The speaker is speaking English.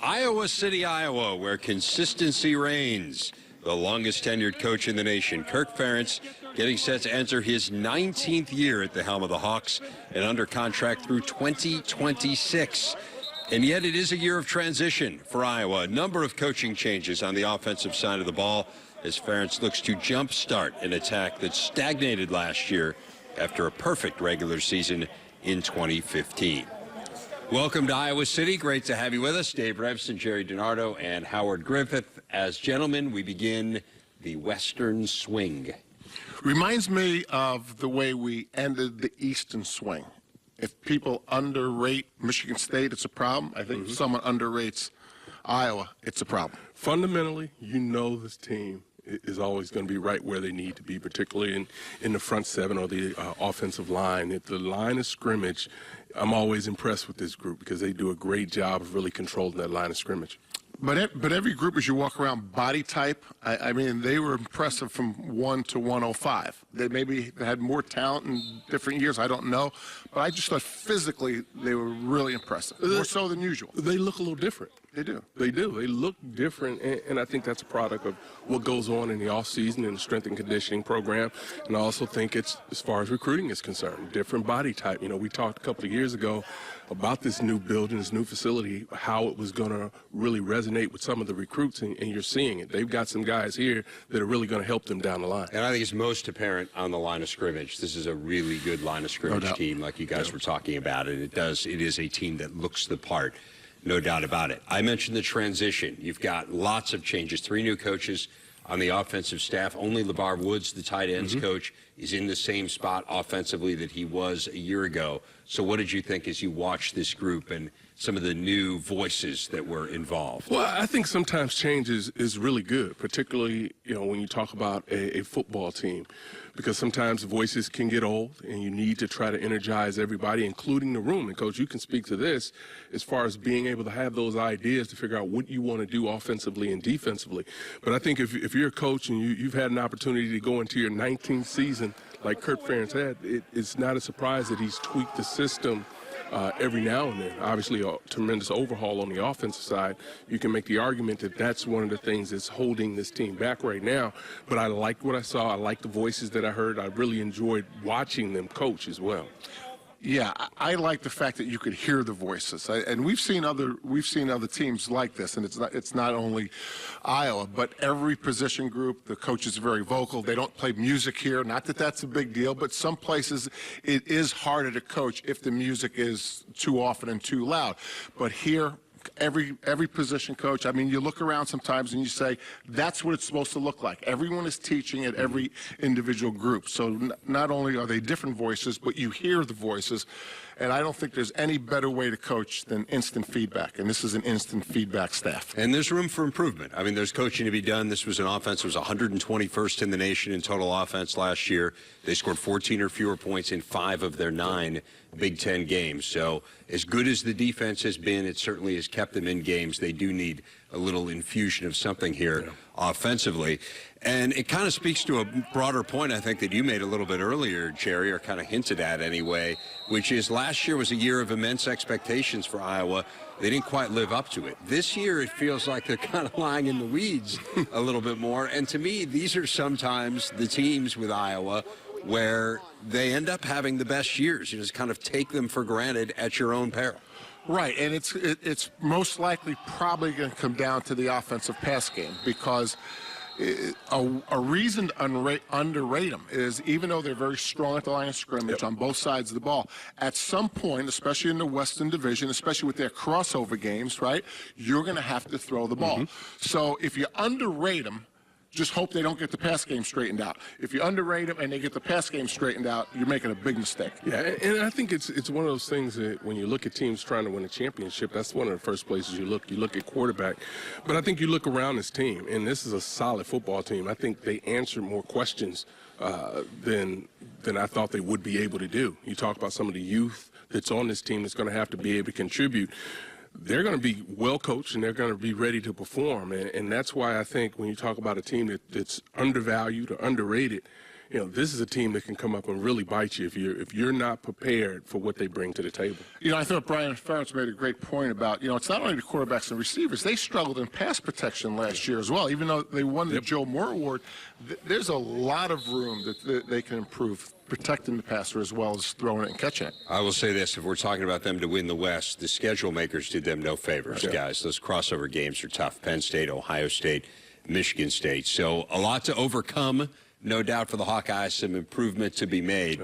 Iowa City, Iowa, where consistency reigns. The longest tenured coach in the nation, Kirk Ferentz, getting set to enter his 19th year at the helm of the Hawks and under contract through 2026. And yet it is a year of transition for Iowa. A number of coaching changes on the offensive side of the ball as Ferentz looks to jumpstart an attack that stagnated last year after a perfect regular season in 2015. Welcome to Iowa City. Great to have you with us. Dave Revson, Jerry DiNardo, and Howard Griffith. As gentlemen, we begin the Western swing. Reminds me of the way we ended the Eastern swing. If people underrate Michigan State, it's a problem. I think if someone underrates Iowa, it's a problem. Fundamentally, you know this team is always going to be right where they need to be, particularly in the front seven or the offensive line. At the line of scrimmage, I'm always impressed with this group because they do a great job of really controlling that line of scrimmage. But every group, as you walk around, body type, I mean, they were impressive from 1 to 105. They maybe had more talent in different years, I don't know. But I just thought physically they were really impressive, more so than usual. They look a little different. They do. They do. They look different, and I think that's a product of what goes on in the offseason in the strength and conditioning program. And I also think it's, as far as recruiting is concerned, different body type. You know, we talked a couple of years ago about this new building, this new facility, how it was going to really resonate with some of the recruits, and you're seeing it. They've got some guys here that are really going to help them down the line. And I think it's most apparent on the line of scrimmage. This is a really good line of scrimmage team, like you guys were talking about. And it is a team that looks the part. No doubt about it. I mentioned the transition. You've got lots of changes. 3 new coaches on the offensive staff. Only LeVar Woods, the tight ends coach, is in the same spot offensively that he was a year ago. So what did you think as you watched this group and some of the new voices that were involved? Well, I think sometimes change is really good, particularly, you know, when you talk about a football team, because sometimes voices can get old and you need to try to energize everybody, including the room. And, Coach, you can speak to this as far as being able to have those ideas to figure out what you want to do offensively and defensively. But I think if you're a coach and you've had an opportunity to go into your 19th season like Kirk Ferentz had, it's not a surprise that he's tweaked the system every now and then. Obviously, a tremendous overhaul on the offensive side. You can make the argument that that's one of the things that's holding this team back right now. But I liked what I saw. I liked the voices that I heard. I really enjoyed watching them coach as well. Yeah, I like the fact that you could hear the voices, and we've seen other teams like this, and it's not only Iowa, but every position group. The coaches are very vocal. They don't play music here. Not that that's a big deal, but some places it is harder to coach if the music is too often and too loud. But here, every position coach, I mean, you look around sometimes and you say, that's what it's supposed to look like. Everyone is teaching at every individual group. So not only are they different voices, but you hear the voices. And I don't think there's any better way to coach than instant feedback. And this is an instant feedback staff. And there's room for improvement. I mean, there's coaching to be done. This was an offense that was 121st in the nation in total offense last year. They scored 14 or fewer points in 5 of their 9 Big Ten games. So as good as the defense has been, it certainly has kept them in games. They do need a little infusion of something here offensively. And it kind of speaks to a broader point, I think, that you made a little bit earlier, Jerry, or kind of hinted at anyway, which is last year was a year of immense expectations for Iowa. They didn't quite live up to it. This year, it feels like they're kind of lying in the weeds a little bit more. And to me, these are sometimes the teams with Iowa where they end up having the best years. You just kind of take them for granted at your own peril. Right, and it's most likely probably going to come down to the offensive pass game, because a reason to underrate them is, even though they're very strong at the line of scrimmage on both sides of the ball, at some point, especially in the Western Division, especially with their crossover games, right, you're going to have to throw the ball. So if you underrate them, just hope they don't get the pass game straightened out. If you underrate them and they get the pass game straightened out, you're making a big mistake. Yeah, and I think it's one of those things that when you look at teams trying to win a championship, that's one of the first places you look. You look at quarterback. But I think you look around this team, and this is a solid football team. I think they answer more questions than I thought they would be able to do. You talk about some of the youth that's on this team that's going to have to be able to contribute. They're going to be well coached and they're going to be ready to perform. And that's why I think when you talk about a team that's undervalued or underrated, this is a team that can come up and really bite you if you're not prepared for what they bring to the table. I thought Brian Ferentz made a great point about, it's not only the quarterbacks and receivers. They struggled in pass protection last year as well. Even though they won the Joe Moore Award, there's a lot of room that they can improve protecting the passer as well as throwing it and catching it. I will say this, if we're talking about them to win the West, the schedule makers did them no favors, guys. Those crossover games are tough. Penn State, Ohio State, Michigan State. So a lot to overcome, no doubt, for the Hawkeyes, some improvement to be made.